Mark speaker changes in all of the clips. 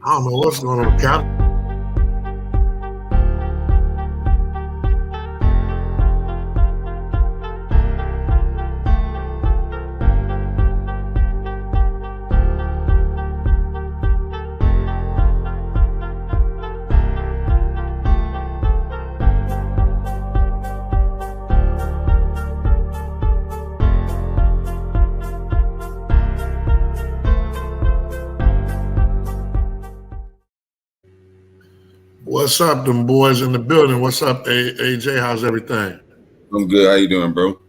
Speaker 1: I don't know what's going on, Cal. What's up, them boys in the building? What's up, AJ? How's everything?
Speaker 2: I'm good. How you doing, bro?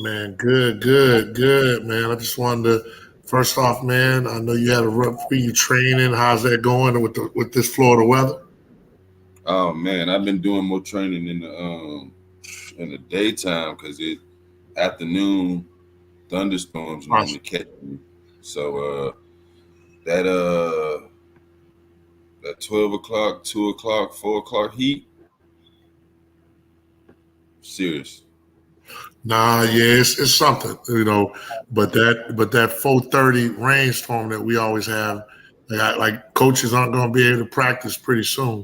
Speaker 1: Man, good, good, good, man. I just wanted to first off, man, I know you had a rough week you training. How's that going with this Florida weather?
Speaker 2: Oh man, I've been doing more training in the daytime because it afternoon thunderstorms normally
Speaker 1: Awesome.
Speaker 2: catch me. So that uh that 12 o'clock, 2 o'clock, 4 o'clock heat, serious.
Speaker 1: Nah, yeah, it's something, but that 4:30 rainstorm that we always have, like coaches aren't gonna be able to practice pretty soon.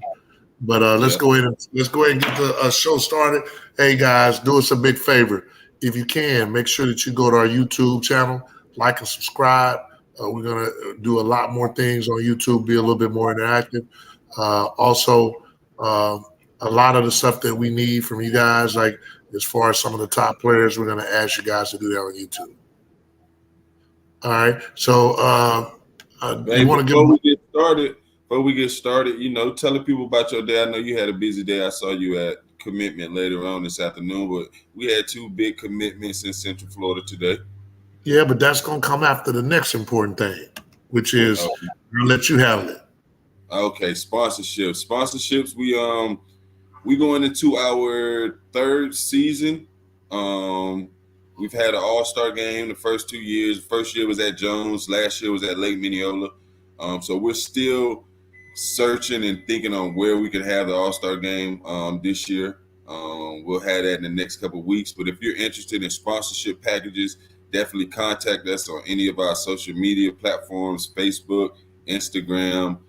Speaker 1: But let's
Speaker 2: Yeah.
Speaker 1: go ahead and get the show started. Hey guys, do us a big favor. If you can, make sure that you go to our YouTube channel, like and subscribe. We're gonna do a lot more things on YouTube, be a little bit more interactive. Also, uh, a lot of the stuff that we need from you guys, like as far as some of the top players, we're gonna ask you guys to do that on YouTube. All right. So
Speaker 2: Hey,
Speaker 1: you want to give them.
Speaker 2: before we get started, telling people about your day. I know you had a busy day. I saw you at commitment later on this afternoon, but we had two big commitments in Central Florida today.
Speaker 1: Yeah, but that's gonna come after the next important thing, which is I'll let you handle it.
Speaker 2: Okay, sponsorships. We going into our third season. Um, we've had an All Star game the first 2 years. First year was at Jones. Last year was at Lake Mineola. So we're still searching and thinking on where we could have the All Star game this year. We'll have that in the next couple of weeks. But if you're interested in sponsorship packages, definitely contact us on any of our social media platforms: Facebook, Instagram,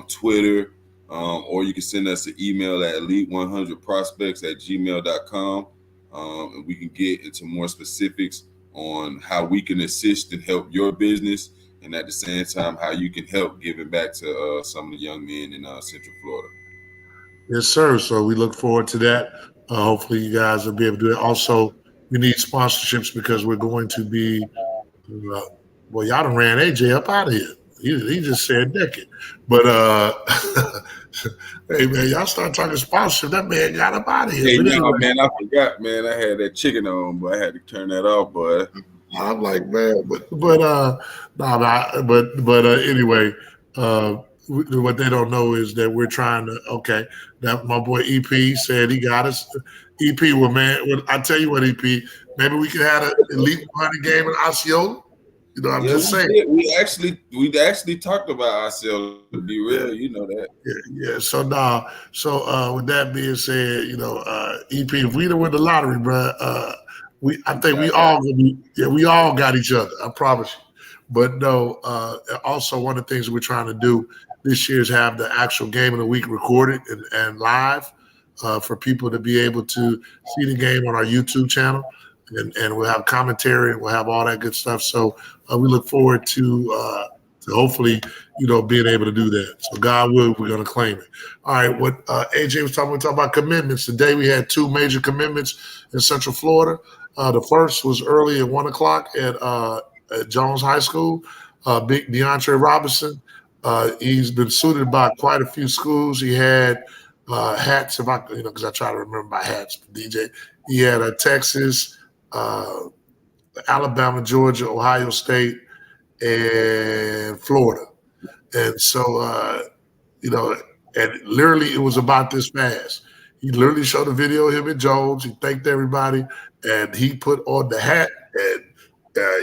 Speaker 2: Twitter, or you can send us an email at elite100prospects@gmail.com, and we can get into more specifics on how we can assist and help your business, and at the same time, how you can help giving back to some of the young men in Central Florida.
Speaker 1: Yes, sir. So we look forward to that. Hopefully, you guys will be able to do it. Also, we need sponsorships because we're going to be. Uh, well, y'all done ran AJ up out of here. He just said naked. But hey man, y'all start talking sponsorship. That man got up out of here.
Speaker 2: Hey,
Speaker 1: But
Speaker 2: no,
Speaker 1: anyway,
Speaker 2: man, I forgot, man. I had that chicken on, but I had to turn that off, boy.
Speaker 1: I'm like, man, nah, nah, anyway, what they don't know is that we're trying to. Okay, that my boy EP said he got us. EP, well, man, I tell you what, EP, maybe we could have an Elite 100 game in Osceola. I'm
Speaker 2: Yeah,
Speaker 1: just
Speaker 2: we
Speaker 1: saying.
Speaker 2: did. We actually talked about ourselves. To be real,
Speaker 1: Yeah,
Speaker 2: you know that.
Speaker 1: yeah. So now, with that being said, EP, if we don't win the lottery, bro, I
Speaker 2: We
Speaker 1: think we
Speaker 2: got
Speaker 1: all gonna be, yeah, we all got each other. I promise you. But no, also one of the things we're trying to do this year is have the actual game of the week recorded and live for people to be able to see the game on our YouTube channel. And we'll have commentary and we'll have all that good stuff. So we look forward to hopefully, being able to do that. So God will, we're going to claim it. All right. What AJ was talking, we talking about commitments. Today we had two major commitments in Central Florida. The first was early at 1 o'clock at Jones High School. Big DeAndre Robinson. He's been suited by quite a few schools. He had hats, if I, because I try to remember my hats, DJ. He had a Texas, uh, Alabama, Georgia, Ohio State, and Florida. And so, you know, and literally it was about this fast. He literally showed a video of him at Jones. He thanked everybody, and he put on the hat, and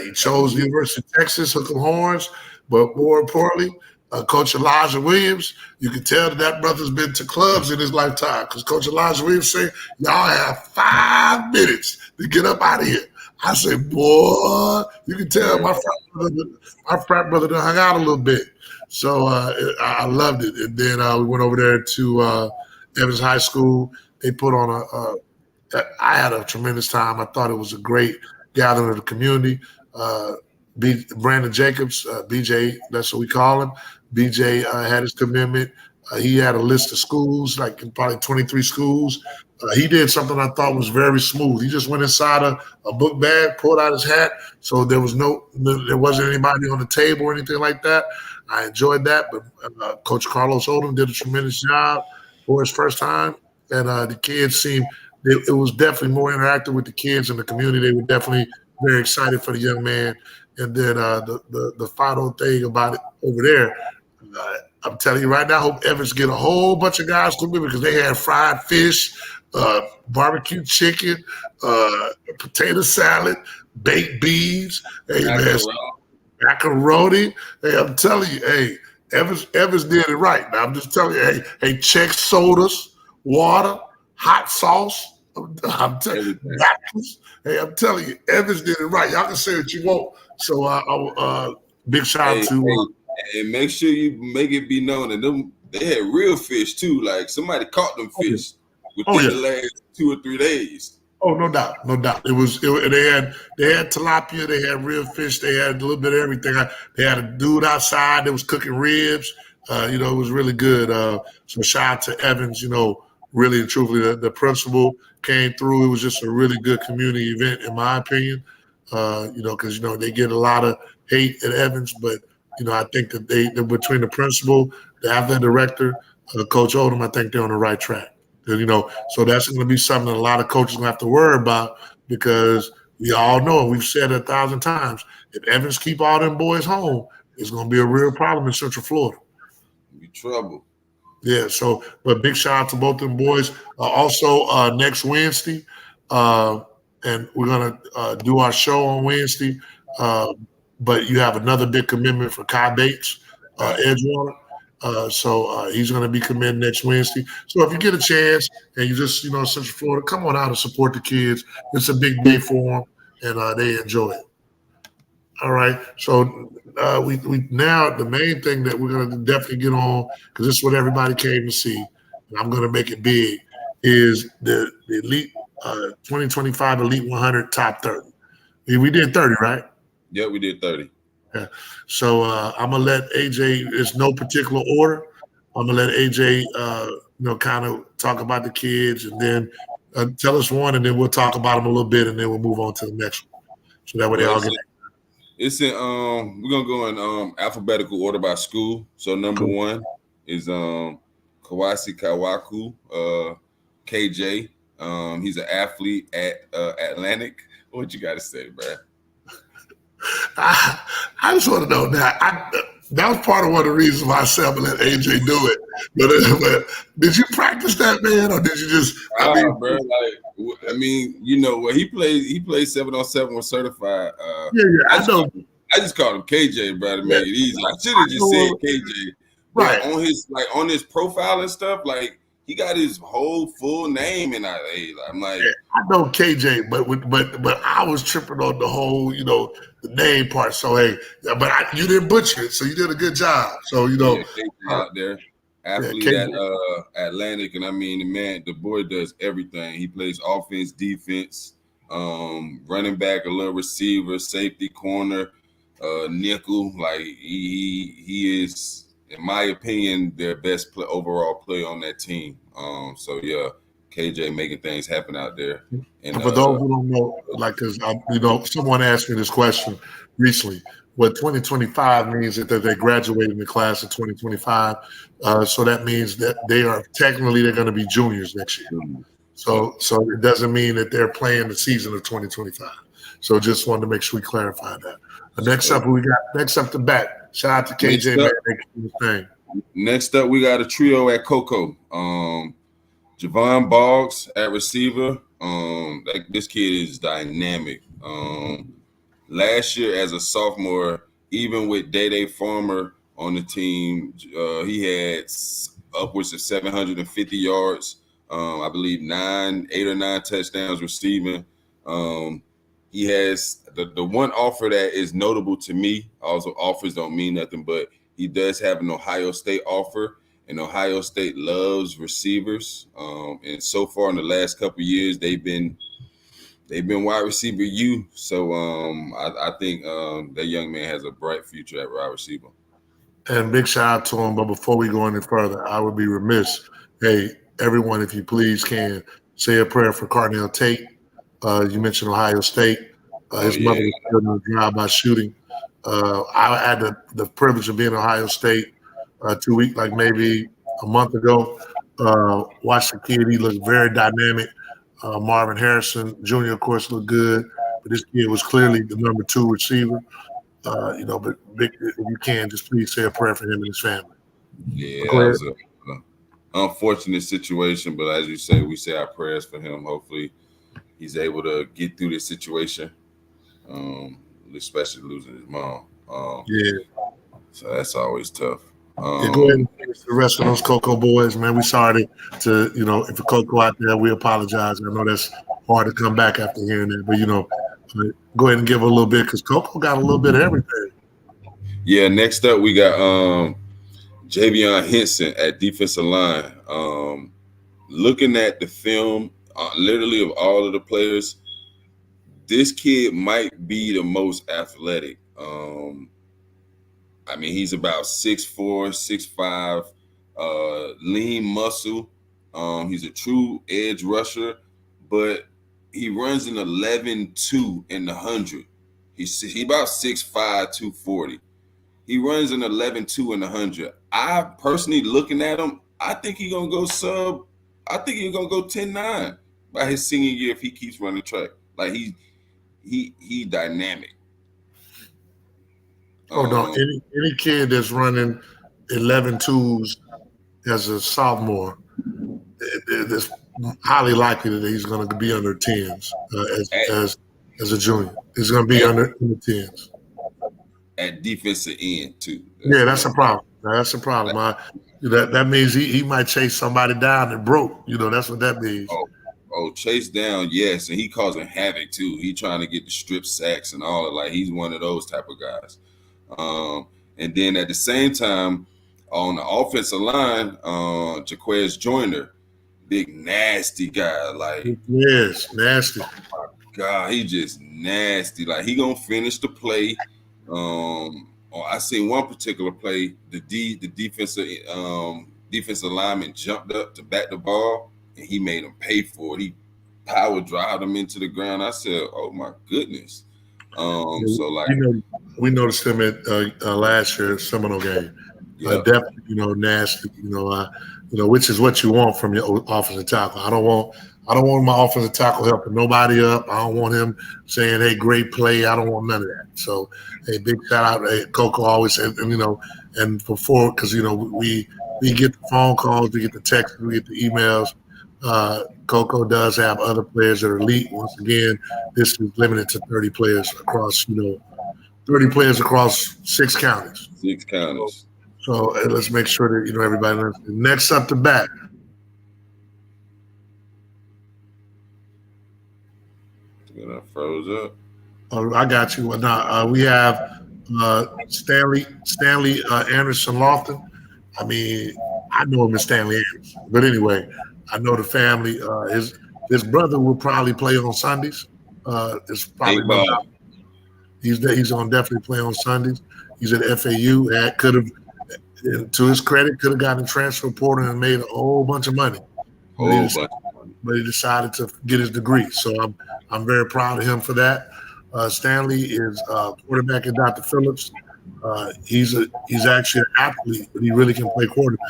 Speaker 1: he chose the University of Texas, Hook 'em Horns. But more importantly, Coach Elijah Williams, you can tell that brother's been to clubs in his lifetime because Coach Elijah Williams said, y'all have 5 minutes to get up out of here. I said, boy, you can tell my frat brother done hung out a little bit. So I loved it. And then we went over there to Evans High School. They put on I had a tremendous time. I thought it was a great gathering of the community. Brandon Jacobs, BJ, that's what we call him. BJ had his commitment. He had a list of schools, like probably 23 schools. He did something I thought was very smooth. He just went inside a book bag, pulled out his hat, so there wasn't anybody on the table or anything like that. I enjoyed that, but Coach Carlos Odom did a tremendous job for his first time, and the kids seemed it was definitely more interactive with the kids in the community. They were definitely very excited for the young man. And then the final thing about it over there, I'm telling you right now, I hope Evans get a whole bunch of guys to me because they had fried fish, barbecue chicken, potato salad, baked beans, macaroni. Hey, I'm telling you, hey, Evans did it right. Now I'm just telling you, hey, check sodas, water, hot sauce. I'm telling you, hey, I'm telling you, Evans did it right. Y'all can say what you want. So, big shout out to.
Speaker 2: And make sure you make it be known that they had real fish too. Like somebody caught them fish within the last 2 or 3 days.
Speaker 1: Oh, no doubt, no doubt. They had tilapia, they had real fish, they had a little bit of everything. They had a dude outside that was cooking ribs. It was really good. So shout out to Evans. Really and truthfully, the principal came through. It was just a really good community event, in my opinion. Because they get a lot of hate at Evans, but I think that they're between the principal, the athletic director, Coach Odom, I think they're on the right track. So that's going to be something that a lot of coaches going to have to worry about because we all know, and we've said it 1,000 times, if Evans keep all them boys home, it's going to be a real problem in Central Florida.
Speaker 2: Be trouble.
Speaker 1: Yeah, but big shout out to both them boys. Also, next Wednesday, and we're going to do our show on Wednesday, but you have another big commitment for Kai Bates, Edgewater. So he's going to be committed next Wednesday. So if you get a chance and you just, Central Florida, come on out and support the kids. It's a big day for them, and they enjoy it. All right. So we now the main thing that we're going to definitely get on, because this is what everybody came to see, and I'm going to make it big, is the Elite 2025 Elite 100 Top 30. We did 30, right?
Speaker 2: Yeah, we did 30.
Speaker 1: Yeah. So I'm gonna let AJ. It's no particular order. I'm gonna let AJ, kind of talk about the kids, and then tell us one, and then we'll talk about them a little bit, and then we'll move on to the next one. So that way they all get.
Speaker 2: It's in. We're gonna go in alphabetical order by school. So number one is Kawasi Kawaku, KJ. He's an athlete at Atlantic. What you got to say, bro?
Speaker 1: I just want to know now. That was part of one of the reasons why I said I'm gonna let AJ do it. But did you practice that, man, or did you just?
Speaker 2: Bro, he plays 7-on-7 with certified.
Speaker 1: I know.
Speaker 2: I just called him KJ, bro, to make it easy. I should have just said KJ.
Speaker 1: Right.
Speaker 2: On his profile and stuff, like he got his whole full name, and I'm like,
Speaker 1: I know KJ, but I was tripping on the whole, the name part. So hey, but you didn't butcher it, so you did a good job. So KJ
Speaker 2: out there, athlete at Atlantic, and the boy does everything. He plays offense, defense, running back, a little receiver, safety, corner, nickel. Like he is, in my opinion, their best overall player on that team. So yeah, KJ making things happen out there. And
Speaker 1: for those who don't know, because someone asked me this question recently. What 2025 means is that they graduated in the class of 2025. So that means that they're going to be juniors next year. So it doesn't mean that they're playing the season of 2025. So just wanted to make sure we clarify that. Next up, the back. Shout out to KJ, man.
Speaker 2: Next up, we got a trio at Coco. Javon Boggs at receiver. This kid is dynamic. Last year as a sophomore, even with Day Farmer on the team. He had upwards of 750 yards. I believe 8 or 9 touchdowns receiving. He has the one offer that is notable to me. Also, offers don't mean nothing, but he does have an Ohio State offer, and Ohio State loves receivers. And so far in the last couple of years, they've been wide receiver U. So I think that young man has a bright future at wide receiver.
Speaker 1: And big shout out to him. But before we go any further, I would be remiss. Hey, everyone, if you please can say a prayer for Carnell Tate. You mentioned Ohio State. His mother was killed in a drive-by shooting. I had the privilege of being in Ohio State 2 weeks, like maybe a month ago. Watched the kid. He looked very dynamic. Marvin Harrison Jr., of course, looked good. But this kid was clearly the number 2 receiver. But Vic, if you can, just please say a prayer for him and his family.
Speaker 2: Yeah, that was an unfortunate situation, but as you say, we say our prayers for him. Hopefully, he's able to get through this situation, especially losing his mom. So that's always tough.
Speaker 1: Go ahead and finish the rest of those Cocoa boys, man. We sorry to if a Cocoa out there, we apologize. I know that's hard to come back after hearing that, but go ahead and give a little bit because Coco got a little bit of everything.
Speaker 2: Yeah, next up we got Javion Henson at defensive line. Looking at the film, literally of all of the players, this kid might be the most athletic. I mean, he's about 6'4", 6'5", lean muscle. He's a true edge rusher, but he runs an 11.2 in the 100. He about 6'5", 240. He runs an 11.2 in the 100. I personally, looking at him, I think he's gonna go 10-9 by his senior year if he keeps running track. Like he dynamic.
Speaker 1: Any kid that's running 11.2s as a sophomore, it's highly likely that he's going to be under 10s as a junior. He's going to be under 10s.
Speaker 2: At defensive end too.
Speaker 1: That's a problem. That's a problem. That means he might chase somebody down and broke. That's what that means.
Speaker 2: Oh, chase down, yes, and he causing havoc too. He trying to get the strip sacks and all of like he's one of those type of guys. And then at the same time, on the offensive line, Jaquez Joyner, big nasty guy. Like
Speaker 1: yes, nasty.
Speaker 2: Oh my God, he just nasty. Like he gonna finish the play. I seen one particular play. The defensive lineman jumped up to back the ball, and he made him pay for it. He power drived him into the ground. I said, "Oh my goodness."
Speaker 1: We noticed him at last year's Seminole game. Definitely, nasty. Which is what you want from your offensive tackle. I don't want my offensive tackle helping nobody up. I don't want him saying, "Hey, great play." I don't want none of that. So, hey, big shout out. Hey, Coco always said, and before because we get the phone calls, we get the texts, we get the emails. Coco does have other players that are elite. Once again, this is limited to 30 players across, 30 players across 6 counties.
Speaker 2: 6 counties.
Speaker 1: So let's make sure that everybody knows. Next up to bat.
Speaker 2: I froze up.
Speaker 1: Oh, I got you. Now we have Stanley Anderson Lofton. I mean, I know him as Stanley Anderson, but anyway, I know the family. His brother will probably play on Sundays. It's probably he's going to definitely play on Sundays. He's at FAU. Could have, to his credit, could have gotten a transfer portal and made a whole bunch of money. But he decided to get his degree. So I'm very proud of him for that. Stanley is quarterback at Dr. Phillips. He's actually an athlete, but he really can play quarterback.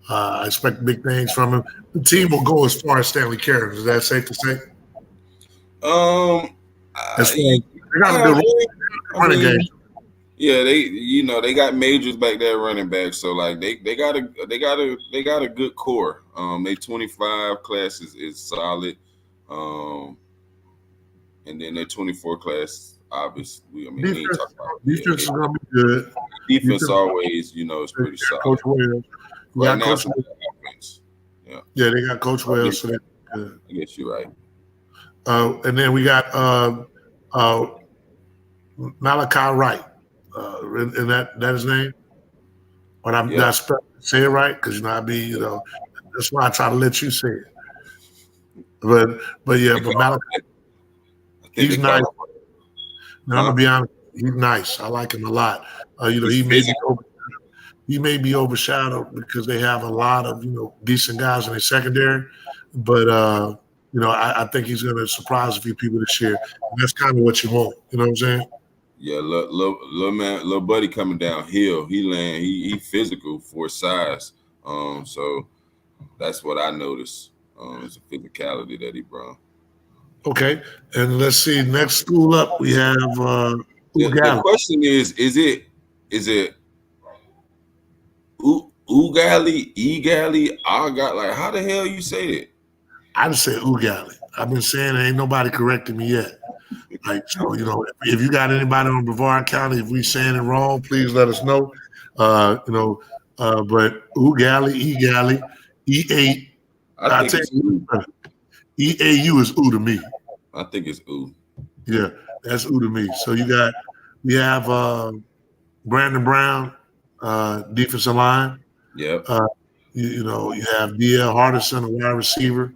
Speaker 1: I expect big things from him. The team will go as far as Stanley Carriers. Is that safe to say? They got a good running game.
Speaker 2: Yeah, they got majors back there running back, so like they got a good core. They 25 class is solid, and then their 24 class obviously.
Speaker 1: Defense is gonna be good.
Speaker 2: defense always, is pretty solid.
Speaker 1: Coach Wells.
Speaker 2: Right now, it's offense.
Speaker 1: Yeah, they got Coach Wells. So
Speaker 2: I guess you're right.
Speaker 1: And then we got Malachi Wright. And that his name? But I'm not say it right because that's why I try to let you say it. But Malachi, he's nice. Now, I'm gonna be honest, he's nice. I like him a lot. He may be overshadowed because they have a lot of decent guys in their secondary, but I think he's gonna surprise a few people this year. And that's kind of what you want. You know what I'm saying?
Speaker 2: Yeah, little buddy coming downhill. He physical for size. So that's what I noticed. It's a physicality that he brought.
Speaker 1: Okay, and let's see. Next school up, we have
Speaker 2: the question is it Ugali? I got like, how the hell you say it?
Speaker 1: I just say Ugali. I've been saying it. Ain't nobody corrected me yet. Like, so, if you got anybody on Brevard County, if we saying it wrong, please let us know. But Ugali, E8.
Speaker 2: I think it's U.
Speaker 1: EAU is U to me.
Speaker 2: I think it's U.
Speaker 1: Yeah, that's U to me. So we have Brandon Brown, defensive line.
Speaker 2: Yep.
Speaker 1: You have DL Hardison, a wide receiver,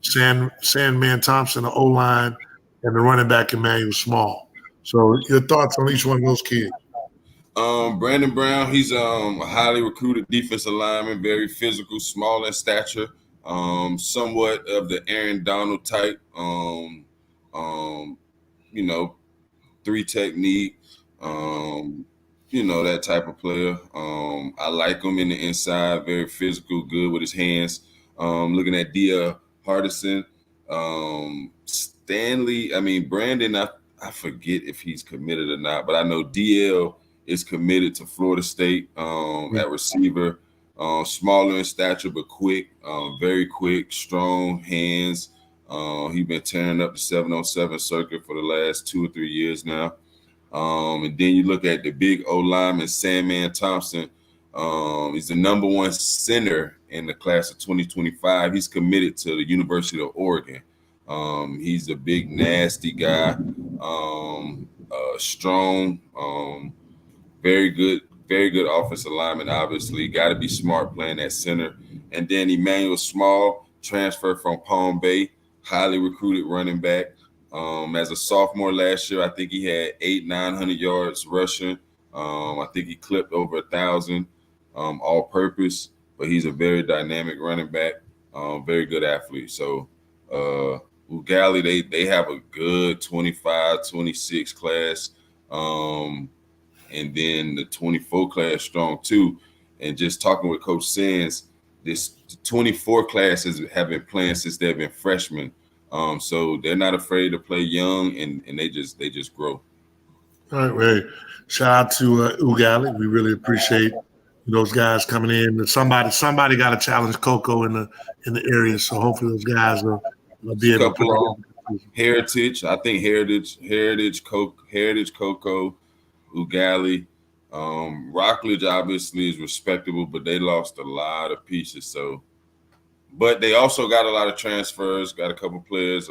Speaker 1: Sandman Thompson, an O-line, and the running back Emmanuel Small. So your thoughts on each one of those kids?
Speaker 2: Brandon Brown, he's a highly recruited defensive lineman, very physical, small in stature, somewhat of the Aaron Donald type, 3 technique, that type of player. I like him in the inside, very physical, good with his hands. Looking at Dia Hardison, Brandon, I forget if he's committed or not, but I know DL is committed to Florida State at receiver. Smaller in stature, but quick, very quick, strong hands. He's been tearing up the 7-on-7 circuit for the last 2 or 3 years now. And then you look at the big O-lineman, Sandman Thompson. He's the number 1 center in the class of 2025. He's committed to the University of Oregon. He's a big, nasty guy, strong, very good offensive lineman, obviously. Got to be smart playing at center. And then Emmanuel Small, transferred from Palm Bay, highly recruited running back. As a sophomore last year, I think he had 800-900 yards rushing. I think he clipped over 1,000 all-purpose, but he's a very dynamic running back, very good athlete. So Ugali, they have a good 25, 26 class, and then the 24 class strong too. And just talking with Coach Sands, this 24 classes have been playing since they've been freshmen. So they're not afraid to play young, and they just grow.
Speaker 1: All right, hey, shout out to Ugali. We really appreciate those guys coming in. Somebody got to challenge Coco in the area, so hopefully those guys will be able to put
Speaker 2: Heritage. I think Heritage, Coco, Ugali. Rockledge obviously is respectable, but they lost a lot of pieces. So, but they also got a lot of transfers. Got a couple players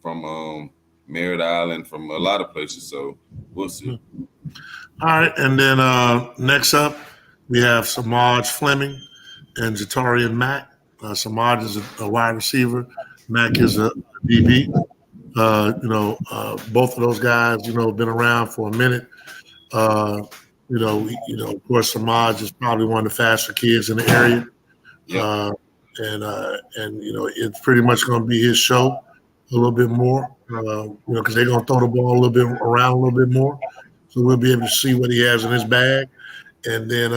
Speaker 2: from Merritt Island, from a lot of places. So we'll see.
Speaker 1: All right, and then next up we have Samaj Fleming and Jatarian Mack. Samaj is a wide receiver. Mack is a DB. Both of those guys, have been around for a minute. Of course, Samaj is probably one of the faster kids in the area.
Speaker 2: Yeah.
Speaker 1: It's pretty much going to be his show a little bit more, because they're going to throw the ball around a little bit more. So we'll be able to see what he has in his bag. And then,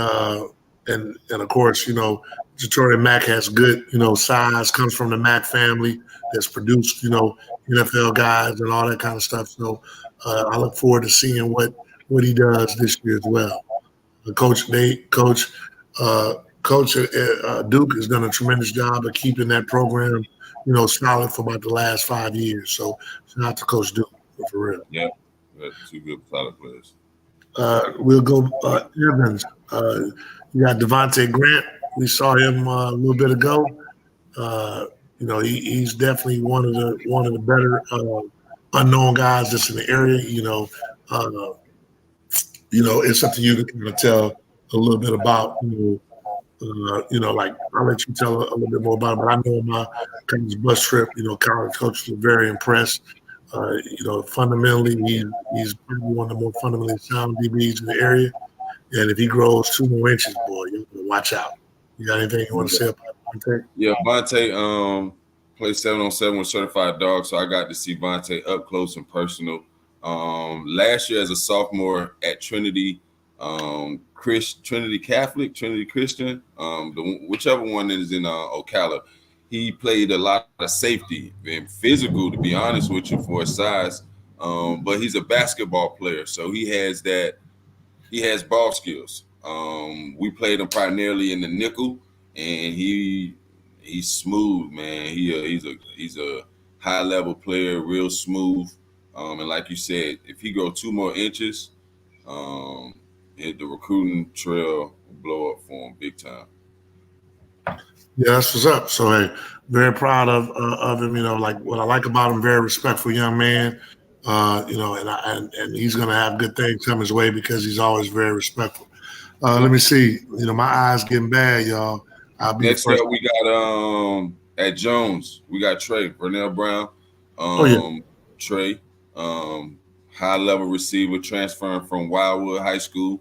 Speaker 1: and of course, Jatarian Mack has good, size, comes from the Mack family that's produced, NFL guys and all that kind of stuff. So I look forward to seeing what he does this year as well. Coach Duke has done a tremendous job of keeping that program, solid for about the last 5 years. So shout out to Coach Duke for real.
Speaker 2: Yeah, 2 good solid players.
Speaker 1: We'll go Evans. You got Devontae Grant. We saw him a little bit ago. Uh, he's definitely one of the better unknown guys that's in the area. Uh, it's something you can kind of tell a little bit about. Like I'll let you tell a little bit more about it. But I know my college bus trip. College coaches were very impressed. Fundamentally, he's probably one of the more fundamentally sound DBs in the area. And if he grows 2 more inches, boy, you have to watch out. You got anything you want to say about Vontae?
Speaker 2: Yeah, Vontae played 7-on-7 with Certified Dog, so I got to see Vontae up close and personal. Last year as a sophomore at Trinity, Trinity Catholic, Trinity Christian, whichever one is in Ocala, he played a lot of safety and physical, to be honest with you, for his size. But he's a basketball player, so he has ball skills. We played him primarily in the nickel, and he's smooth, man. He's a high level player, real smooth. And like you said, if he grow 2 more inches, the recruiting trail will blow up for him big time.
Speaker 1: Yeah, that's what's up. So hey, very proud of him. Like what I like about him, very respectful young man. And he's gonna have good things come his way because he's always very respectful. Let me see. My eyes getting bad, y'all. I'll be
Speaker 2: next up. We got at Jones, we got Trey Vernell Brown. Trey, high level receiver transferring from Wildwood High School,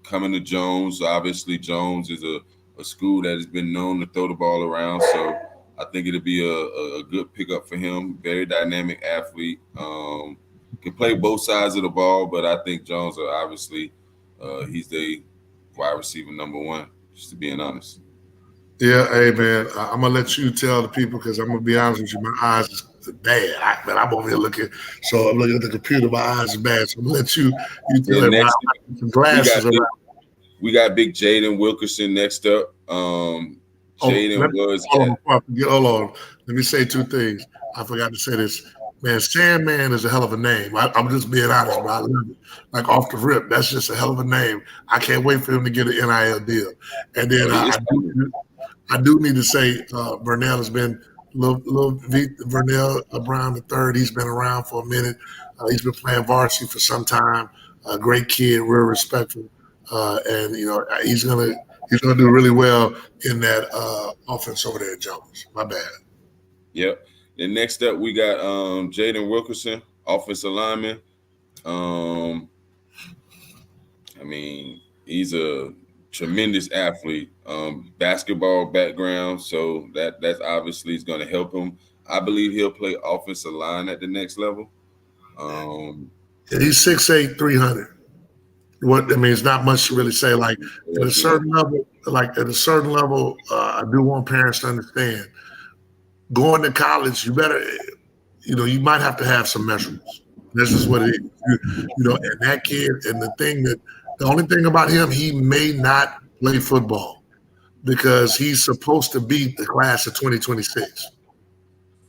Speaker 2: coming to Jones. Obviously, Jones is a school that has been known to throw the ball around, so I think it'll be a good pickup for him. Very dynamic athlete, can play both sides of the ball, but I think Jones obviously he's the wide receiver #1. Just to being honest.
Speaker 1: Yeah, hey man, I'm gonna let you tell the people because I'm gonna be honest with you. My eyes is bad, but I'm over here looking. So I'm looking at the computer. My eyes is bad. So I'm gonna let you tell it. Some glasses around.
Speaker 2: We got big Jaden Wilkerson next up. Hold
Speaker 1: on. Let me say 2 things. I forgot to say this. Man, Sandman is a hell of a name. I'm just being honest, bro. I love it. Like off the rip, that's just a hell of a name. I can't wait for him to get an NIL deal. And then I do need to say Vernell has been Vernell Brown III. He's been around for a minute. He's been playing varsity for some time. A great kid, real respectful. And he's gonna do really well in that offense over there at Jones. My bad.
Speaker 2: Yep. Then next up we got Jaden Wilkerson, offensive lineman. He's a tremendous athlete, basketball background, so that's obviously is going to help him. I believe he'll play offensive line at the next level.
Speaker 1: He's 6'8", 300. It's not much to really say. Like at a certain level, I do want parents to understand. Going to college, you better, you might have to have some measurements. This is what it is. And that kid, and the only thing about him, he may not play football because he's supposed to beat the class of 2026.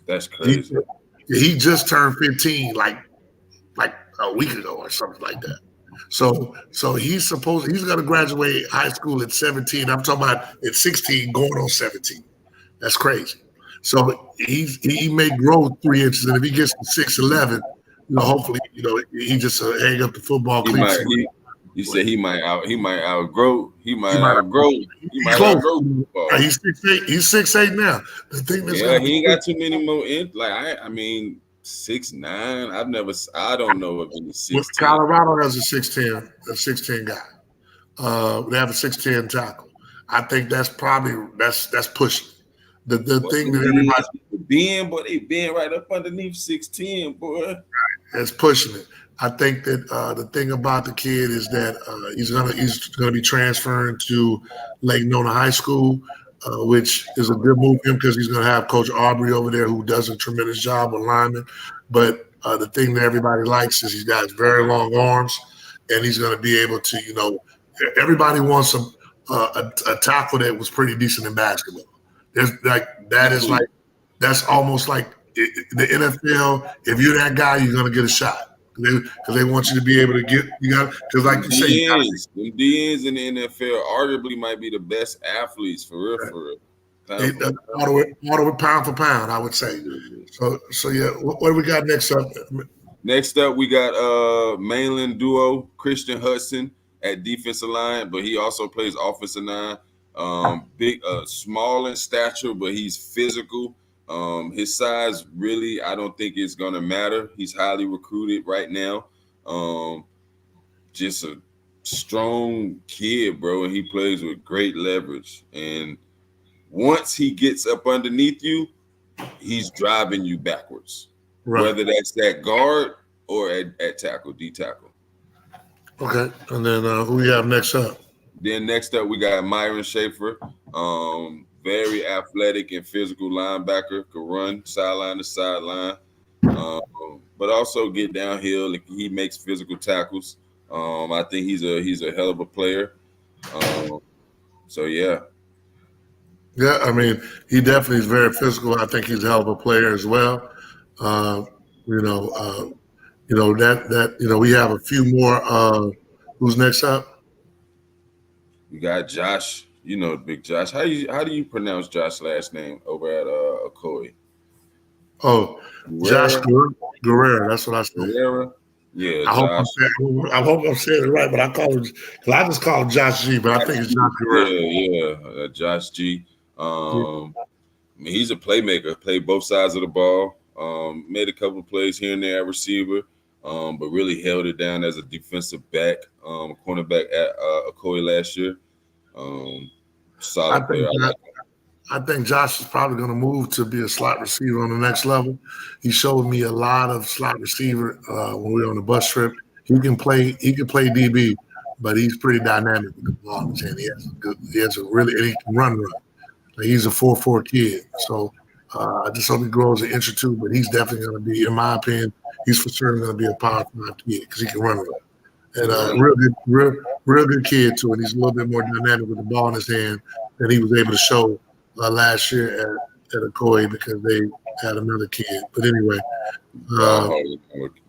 Speaker 2: That's crazy.
Speaker 1: He just turned 15 like a week ago or something like that. So he's going to graduate high school at 17. I'm talking about at 16 going on 17. That's crazy. So he may grow 3 inches, and if he gets to 6'11", hopefully, he just hang up the football cleats.
Speaker 2: You said he might outgrow. He's
Speaker 1: 6'8". He's 6'8" now. The thing
Speaker 2: he ain't got too many more in. 6'9". I don't know if he's 6'10".
Speaker 1: Colorado has a 6'10 guy. They have a 6'10 tackle. I think that's pushing. The thing that everybody
Speaker 2: they being right up underneath 6'10", boy.
Speaker 1: That's pushing it. I think that the thing about the kid is that he's gonna be transferring to Lake Nona High School, which is a good move for him because he's gonna have Coach Aubrey over there who does a tremendous job with linemen. But the thing that everybody likes is he's got very long arms, and he's gonna be able to, everybody wants a tackle that was pretty decent in basketball. That's almost like the NFL. If you're that guy, you're gonna get a shot. because they want you to be able to get because like you say,
Speaker 2: them DNs in the NFL arguably might be the best athletes for real,
Speaker 1: all the way pound for pound, I would say. So yeah, what do we got next up?
Speaker 2: Next up, we got mainland duo Christian Hudson at defensive line, but he also plays offensive line. Big, small in stature, but he's physical. His size really, I don't think it's gonna matter. He's highly recruited right now. Just a strong kid, bro, and he plays with great leverage. And once he gets up underneath you, he's driving you backwards. Right. Whether that's at guard or at tackle, D tackle.
Speaker 1: Okay, and then who we have next up?
Speaker 2: Then next up, we got Myron Schaefer. Very athletic and physical linebacker, could run sideline to sideline, but also get downhill. He makes physical tackles. I think he's a hell of a player. So yeah.
Speaker 1: Yeah, I mean, he definitely is very physical. I think he's a hell of a player as well. We have a few more. Who's next up?
Speaker 2: We got Josh. You know, Big Josh. How do you pronounce Josh's last name over at Ocoee?
Speaker 1: Oh, Josh Guerrera. That's what I said.
Speaker 2: Guerrera. Yeah,
Speaker 1: I hope I'm saying it right, but I just call him Josh G, but I think it's Josh
Speaker 2: Guerrera. Yeah, Josh G. I mean, he's a playmaker. Played both sides of the ball. Made a couple of plays here and there at receiver, but really held it down as a defensive back, cornerback at Ocoee last year. Solid player.
Speaker 1: I think Josh is probably going to move to be a slot receiver on the next level. He showed me a lot of slot receiver when we were on the bus trip. He can play DB, but he's pretty dynamic with the ball in his hand. He he can run. Like he's a 4.4 kid. So I just hope he grows an inch or two, but he's definitely going to be, in my opinion, he's for sure going to be a Power 5 kid because he can run. And real good kid too. And he's a little bit more dynamic with the ball in his hand than he was able to show last year at Ocoee because they had another kid. But anyway,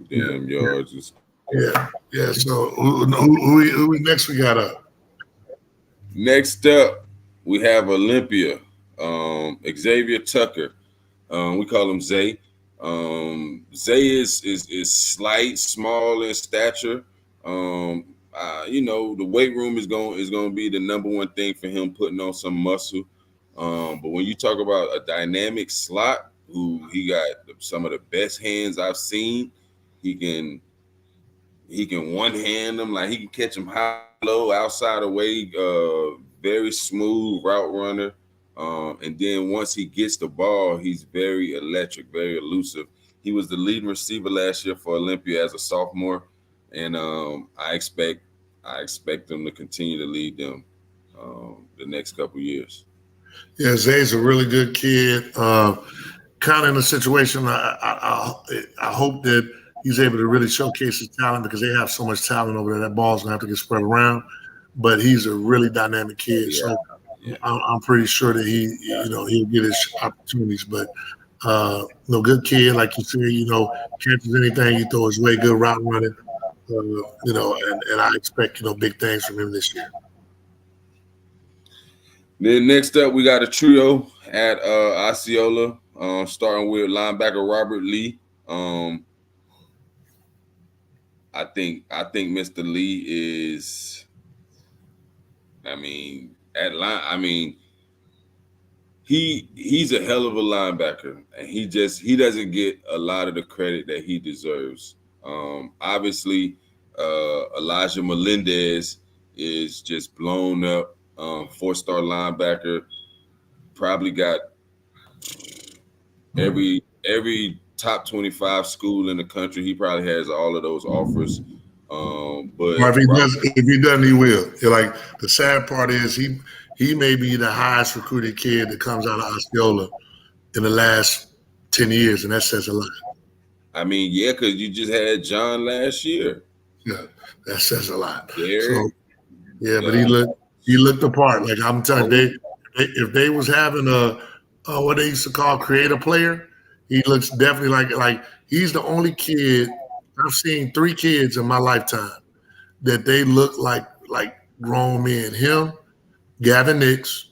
Speaker 2: damn yards.
Speaker 1: Yeah. So who next we got up?
Speaker 2: Next up, we have Olympia, Xavier Tucker. We call him Zay. Zay is slight, small in stature. The weight room is going to be the number one thing for him, putting on some muscle. But when you talk about a dynamic slot, who he got some of the best hands I've seen, he can one hand them, like he can catch them high, low, outside the way. Very smooth route runner. And then once he gets the ball, he's very electric, very elusive. He was the leading receiver last year for Olympia as a sophomore. And I expect them to continue to lead them the next couple years.
Speaker 1: Yeah, Zay's a really good kid. Kind of in a situation, I hope that he's able to really showcase his talent because they have so much talent over there. That ball's going to have to get spread around. But he's a really dynamic kid. Yeah. So I'm pretty sure that he'll get his opportunities. But good kid, like you said, catches anything you throw his way, good route running. And I expect, big things from him this year.
Speaker 2: Then next up, we got a trio at Osceola, starting with linebacker Robert Lee. I think Mr. Lee is, he's a hell of a linebacker, and he doesn't get a lot of the credit that he deserves. Obviously, Elijah Melendez is just blown up. 4-star linebacker, probably got every top 25 school in the country. He probably has all of those offers. But
Speaker 1: if he doesn't, he will. Like the sad part is he may be the highest recruited kid that comes out of Osceola in the last 10 years, and that says a lot.
Speaker 2: I mean, yeah, because you just had John last year.
Speaker 1: Yeah, that says a lot.
Speaker 2: But
Speaker 1: he looked the part. Like I'm telling you, if they was having a what they used to call creative player, he looks definitely like he's the only kid I've seen 3 kids in my lifetime that they look like grown men. Him, Gavin Nix,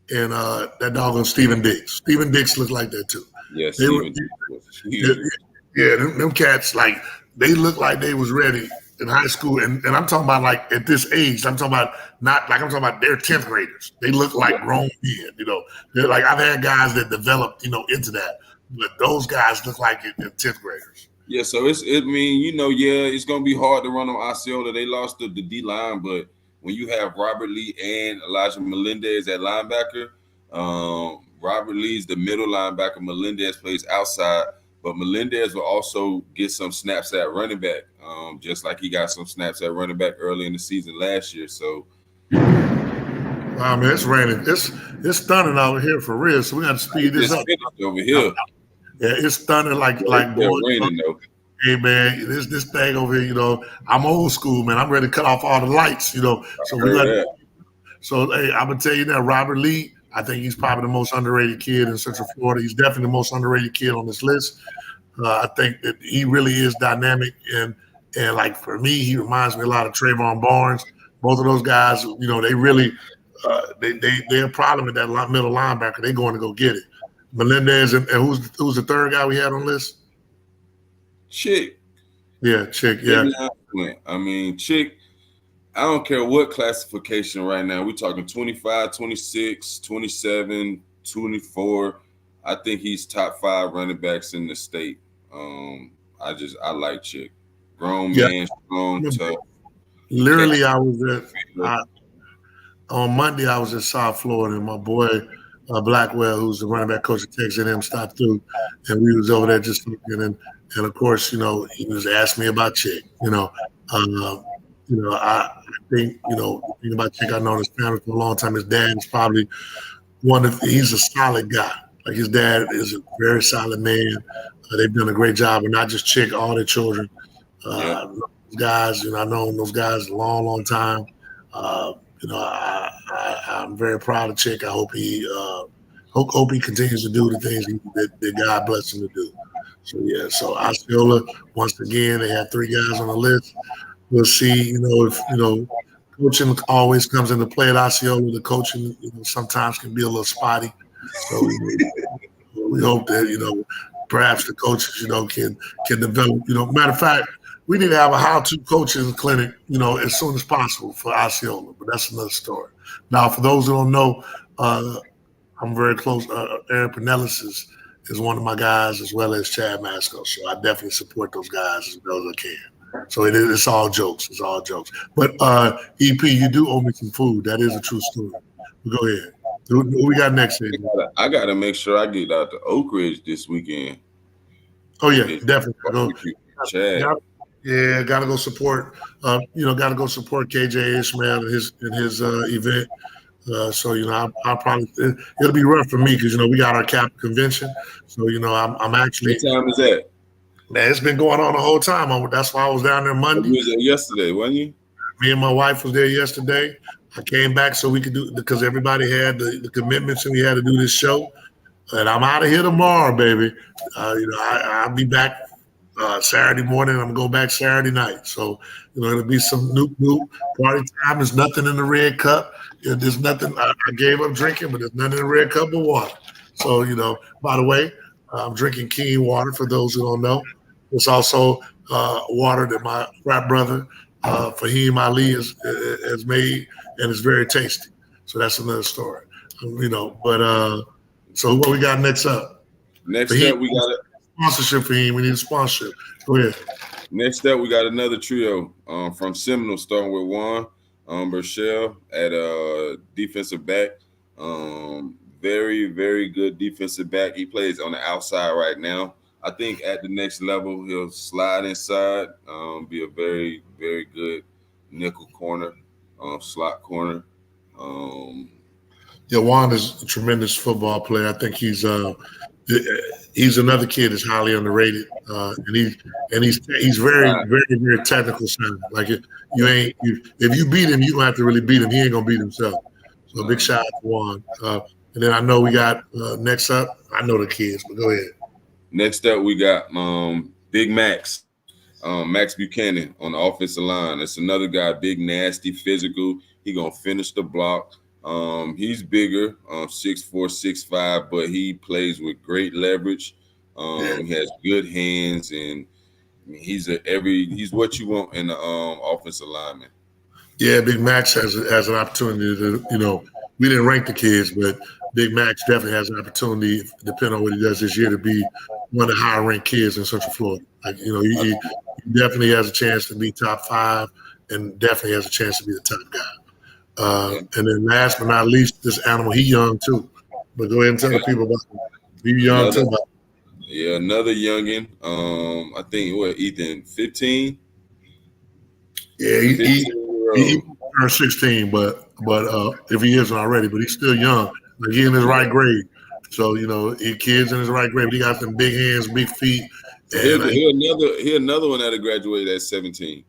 Speaker 1: and that doggone Stephen Dix. Stephen Dix looked like that too.
Speaker 2: Yeah,
Speaker 1: They were,
Speaker 2: Steven was huge.
Speaker 1: yeah, them cats they look like they was ready in high school, and I'm talking about like at this age. I'm talking about I'm talking about they're 10th graders. They look like grown men. They're like I've had guys that developed into that, but those guys look like it 10th graders.
Speaker 2: Yeah, so it's gonna be hard to run on Osceola. They lost the D line, but when you have Robert Lee and Elijah Melendez at linebacker, Robert Lee's the middle linebacker. Melendez plays outside, but Melendez will also get some snaps at running back, just like he got some snaps at running back early in the season last year. So,
Speaker 1: wow, man, it's raining. It's stunning out here for real. So we got to speed this up
Speaker 2: over here.
Speaker 1: Yeah, it's stunning like boy.
Speaker 2: Raining though.
Speaker 1: Hey man, this thing over here, I'm old school, man. I'm ready to cut off all the lights, So we got. So hey, I'm gonna tell you now, Robert Lee. I think he's probably the most underrated kid in Central Florida. He's definitely the most underrated kid on this list. I think that he really is dynamic, and like for me, he reminds me a lot of Trayvon Barnes. Both of those guys, they really they're a problem at that middle linebacker. They're going to go get it. Melendez and who's the third guy we had on the list?
Speaker 2: Chick.
Speaker 1: Yeah, Chick. Yeah.
Speaker 2: I mean, Chick, I don't care what classification right now. We're talking 25, 26, 27, 24. I think he's top 5 running backs in the state. I like Chick. Grown man, strong, tough.
Speaker 1: Literally, on Monday, I was in South Florida, and my boy Blackwell, who's the running back coach at Texas A&M, stopped through, and we was over there just looking, and of course, he was asking me about Chick. I think the thing about Chick, I've known his family for a long time. His dad is probably he's a solid guy. Like his dad is a very solid man. They've done a great job, and not just Chick, all their children. Guys, I've known those guys a long, long time. I'm very proud of Chick. I hope he continues to do the things that God blessed him to do. So Osceola, once again, they have 3 guys on the list. We'll see, if coaching always comes into play at Osceola. The coaching, sometimes can be a little spotty. So we hope that perhaps the coaches, can develop. Matter of fact, we need to have a how-to coaching clinic, as soon as possible for Osceola. But that's another story. Now, for those who don't know, I'm very close. Aaron Pinellas is one of my guys, as well as Chad Masco. So I definitely support those guys as well as I can. So it's all jokes. It's all jokes. But EP, you do owe me some food. That is a true story. But go ahead. What we got next?
Speaker 2: I got to make sure I get out to Oak Ridge this weekend.
Speaker 1: Oh yeah, definitely.
Speaker 2: Chad.
Speaker 1: Yeah, gotta go support. Gotta go support KJ Ishmael in his event. I'll probably it'll be rough for me because we got our cap convention. So I'm actually.
Speaker 2: What time is that?
Speaker 1: Man, it's been going on the whole time. That's why I was down there Monday.
Speaker 2: You was there yesterday, wasn't you?
Speaker 1: Me and my wife was there yesterday. I came back so we could do because everybody had the commitments and we had to do this show. And I'm out of here tomorrow, baby. I'll be back Saturday morning. I'm gonna go back Saturday night. So it'll be some new party time. There's nothing in the red cup. There's nothing. I gave up drinking, but there's nothing in the red cup but water. So by the way, I'm drinking Keen water. For those who don't know, it's also water that my frat brother Fahim Ali has made, and it's very tasty. So that's another story. But so what we got next up?
Speaker 2: Next up, we got a
Speaker 1: sponsorship for him. We need a sponsorship. Go ahead.
Speaker 2: Next up, we got another trio from Seminole, starting with Juan Burchell at defensive back. Very, very good defensive back. He plays on the outside right now. I think at the next level, he'll slide inside, be a very, very good nickel corner, slot corner.
Speaker 1: Juan is a tremendous football player. I think he's another kid that's highly underrated, and he's very, very, very technical sound. Like if you beat him, you don't have to really beat him. He ain't gonna beat himself. So big shout out to Juan. And then I know we got next up. I know the kids, but go ahead.
Speaker 2: Next up, we got Big Max. Max Buchanan on the offensive line. That's another guy, big, nasty, physical. He gonna finish the block. He's bigger, 6'4", 6'5", but he plays with great leverage. He has good hands, and he's what you want in the offensive lineman.
Speaker 1: Yeah, Big Max has an opportunity to, we didn't rank the kids, but Big Max definitely has an opportunity, depending on what he does this year, to be one of the higher ranked kids in Central Florida. Like, he definitely has a chance to be top 5 and definitely has a chance to be the top guy. And then last but not least, this animal, he young too. But go ahead and tell the people about him. He young too.
Speaker 2: Yeah, another youngin. I think Ethan, 15.
Speaker 1: Yeah, he turned 16, but if he isn't already, but he's still young. Like, he in his right grade. So, kids in his right grade, but he got them big hands, big feet.
Speaker 2: He another one that'll graduate at 17.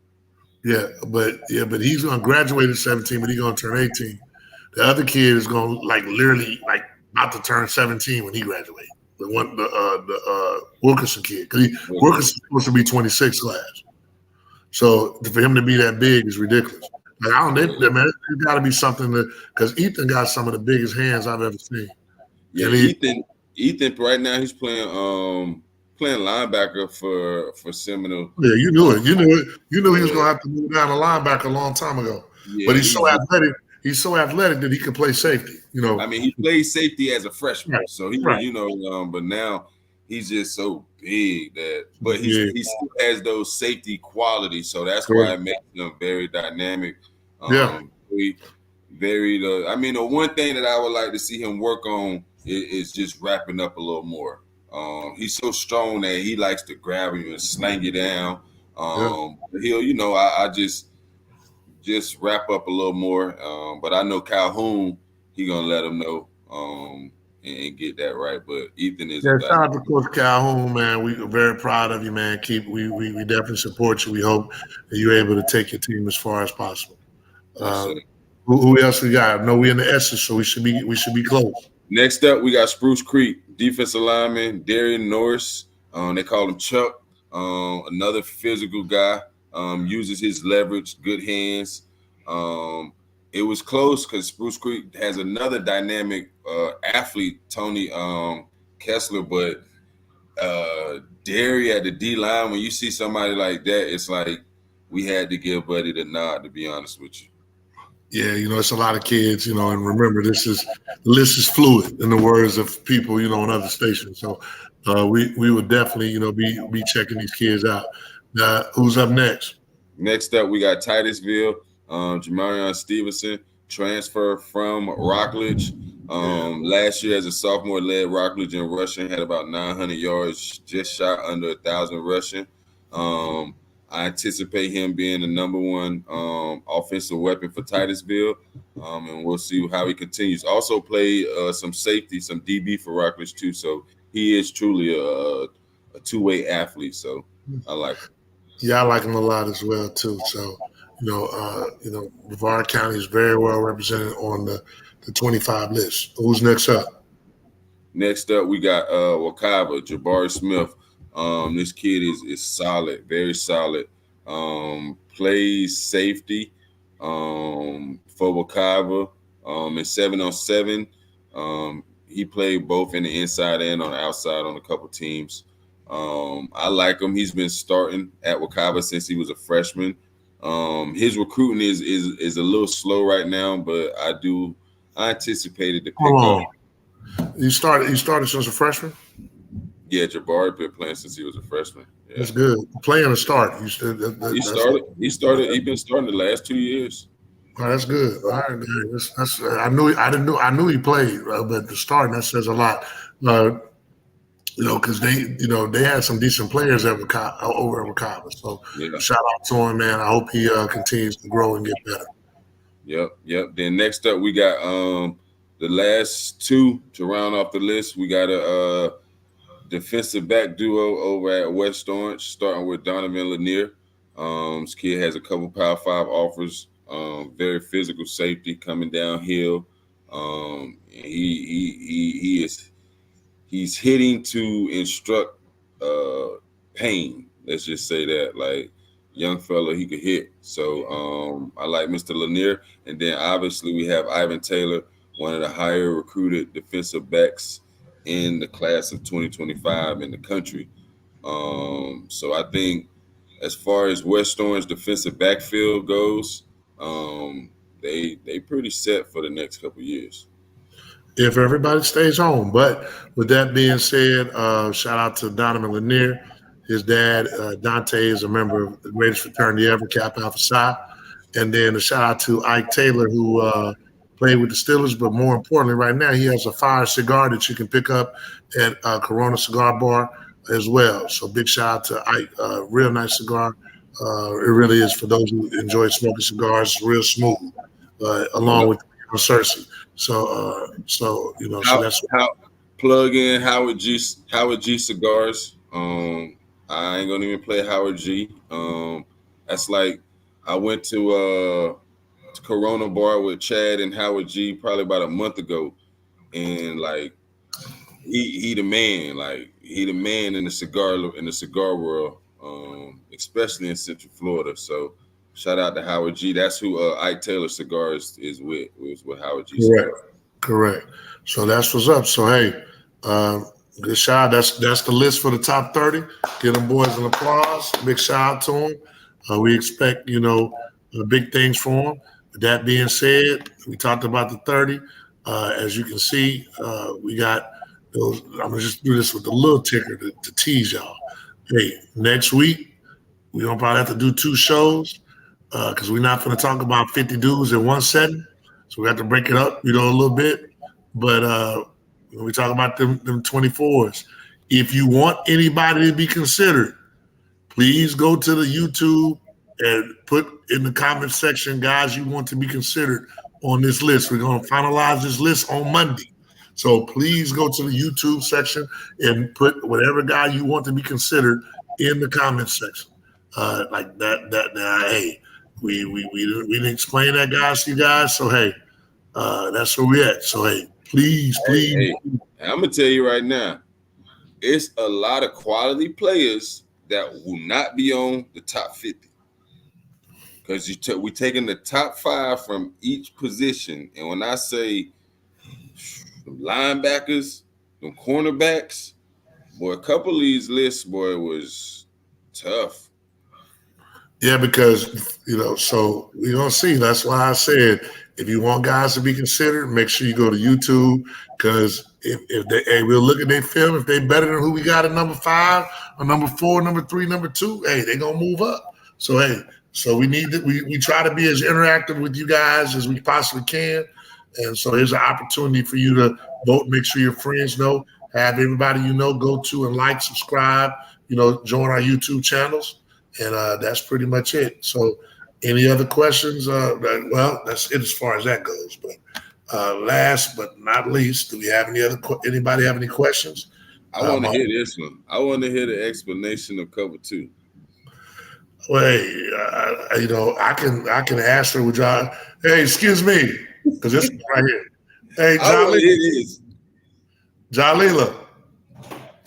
Speaker 1: Yeah, but he's gonna graduate at 17, but he's gonna turn 18. The other kid is gonna literally about to turn 17 when he graduates. The Wilkerson kid, because Wilkerson's supposed to be 26 class. So for him to be that big is ridiculous. Man, there's got to be something because Ethan got some of the biggest hands I've ever seen.
Speaker 2: Yeah, Ethan right now he's playing linebacker for Seminole.
Speaker 1: Yeah, you knew it. You knew he was gonna have to move down to linebacker a long time ago. Yeah, but he's so athletic. He's so athletic that he can play safety.
Speaker 2: I mean, he played safety as a freshman, so he but now he's just so big but he still has those safety qualities, so that's why it makes him very dynamic. Very. I mean, the one thing that I would like to see him work on is just wrapping up a little more. He's so strong that he likes to grab you and slang you down. He'll, I just wrap up a little more. But I know Calhoun, he gonna let him know and get that right. But Ethan is.
Speaker 1: Shout out to Coach Calhoun, man. We are very proud of you, man. We definitely support you. We hope that you're able to take your team as far as possible. Who else we got? I know we're in the S's, so we should be close.
Speaker 2: Next up, we got Spruce Creek defensive lineman Darian Norris. They call him Chuck. Another physical guy. Uses his leverage, good hands. It was close because Spruce Creek has another dynamic athlete, Tony Kessler, but Derry at the D line. When you see somebody like that, it's like we had to give Buddy the nod. To be honest with you.
Speaker 1: Yeah, it's a lot of kids, and remember, the list is fluid, in the words of people, on other stations. So we would definitely, be checking these kids out. Now, who's up next?
Speaker 2: Next up, we got Titusville, Jamarion Stevenson, transfer from Rockledge. Last year as a sophomore, led Rockledge in rushing, had about 900 yards, just shot under 1,000 rushing. I anticipate him being the number one offensive weapon for Titusville, and we'll see how he continues. Also played some safety, some DB for Rockledge too, so he is truly a two-way athlete, so I like him.
Speaker 1: Yeah, I like him a lot as well too. So, Brevard County is very well represented on the 25 list. Who's next up?
Speaker 2: Next up, we got Wekiva, Jabari Smith. This kid is solid, very solid. Plays safety for Wekiva in 7-on-7. He played both in the inside and on the outside on a couple teams. I like him. He's been starting at Wekiva since he was a freshman. His recruiting is a little slow right now, but I anticipated to pick up.
Speaker 1: You started since a freshman?
Speaker 2: Yeah, Jabari been playing since he was a freshman. Yeah.
Speaker 1: That's good. Playing to start.
Speaker 2: He started. He's been starting the last 2 years.
Speaker 1: Oh, that's good. All right, I knew he played, but the starting, that says a lot. Because they had some decent players over at Wekiva. So shout out to him, man. I hope he continues to grow and get better.
Speaker 2: Yep. Then next up, we got the last two to round off the list. We got a defensive back duo over at West Orange, starting with Donovan Lanier. This kid has a couple Power 5 offers. Very physical safety coming downhill. He's hitting to instruct pain. Let's just say that, like, young fella, he could hit. So I like Mr. Lanier. And then obviously we have Ivan Taylor, one of the higher recruited defensive backs in the class of 2025 in the country. So I think as far as West Orange defensive backfield goes, they pretty set for the next couple of years.
Speaker 1: If everybody stays home. But with that being said, shout out to Donovan Lanier. His dad, Dante, is a member of the greatest fraternity ever, Kappa Alpha Psi. And then a shout out to Ike Taylor, who played with the Steelers, but more importantly, right now, he has a fire cigar that you can pick up at Corona Cigar Bar as well. So big shout out to Ike, real nice cigar. It really is for those who enjoy smoking cigars. It's real smooth, along with Cersei. So so that's
Speaker 2: how plug in Howard G cigars. I ain't gonna even play Howard G. That's like I went to Corona Bar with Chad and Howard G probably about a month ago, and like he the man, like he the man in the cigar world, especially in Central Florida. So shout out to Howard G. That's who Ike Taylor Cigars is with Howard G.
Speaker 1: Correct. So that's what's up. So hey, good shout. That's the list for the top 30. Give them boys an applause. Big shout out to them. We expect big things for them. With that being said, we talked about the 30. As you can see, we got those. I'm gonna just do this with the little ticker to tease y'all. Hey, next week we're gonna probably have to do 2 shows because we're not gonna talk about 50 dudes in one setting. So we have to break it up, a little bit. But when we talk about them 24s, if you want anybody to be considered, please go to the YouTube and put in the comment section, guys, you want to be considered on this list. We're going to finalize this list on Monday. So please go to the YouTube section and put whatever guy you want to be considered in the comment section. Like that. Hey, we didn't explain that, guys, to you guys. So hey, that's where we at. So hey, please.
Speaker 2: Hey, I'm gonna tell you right now, it's a lot of quality players that will not be on the top 50 because we're taking the top 5 from each position. And when I say linebackers, them cornerbacks, boy, a couple of these lists, boy, was tough.
Speaker 1: Yeah, because so we're gonna see. That's why I said if you want guys to be considered, make sure you go to YouTube because we'll look at their film. If they're better than who we got at number 5 or number 4, number 3, number 2, hey, they're gonna move up. So hey, so we need to we try to be as interactive with you guys as we possibly can. And so here's an opportunity for you to vote. Make sure your friends know. Have everybody go to and like, subscribe. Join our YouTube channels. And that's pretty much it. So any other questions? Well, that's it as far as that goes. But last but not least, do we have anybody have any questions?
Speaker 2: I want to hear this one. I want to hear the explanation of cover 2.
Speaker 1: Well, hey, I can ask her with y'all. Hey, excuse me, because this is right here. Hey, Jalila.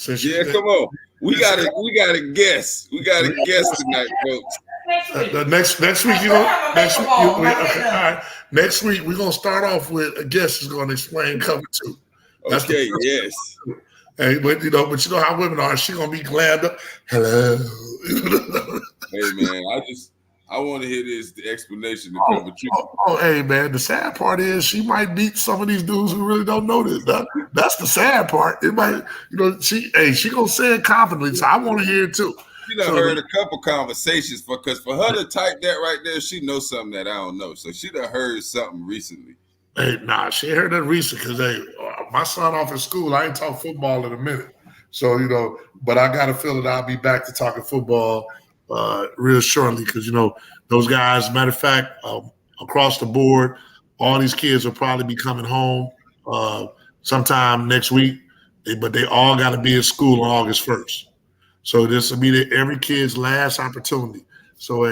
Speaker 2: Yeah, come on. We got a guess. We got a guess tonight, folks.
Speaker 1: Next week, all right. Next week we're gonna start off with a guest is gonna explain cover 2.
Speaker 2: That's yes.
Speaker 1: Hey, but how women are. She gonna be glad. Hello.
Speaker 2: Hey man, I want to hear the explanation of cover 2.
Speaker 1: Oh, hey man, the sad part is she might beat some of these dudes who really don't know this. That's the sad part. It might, she gonna say it confidently. So I want to hear it too.
Speaker 2: She done heard a couple conversations because for her to type that right there, she knows something that I don't know. So she done heard something recently.
Speaker 1: Hey, nah, she heard that recent because my son off at school. I ain't talk football in a minute. So but I got a feeling I'll be back to talking football real shortly because those guys. Matter of fact, across the board, all these kids will probably be coming home sometime next week. But they all got to be in school on August 1st. So this will be every kid's last opportunity. So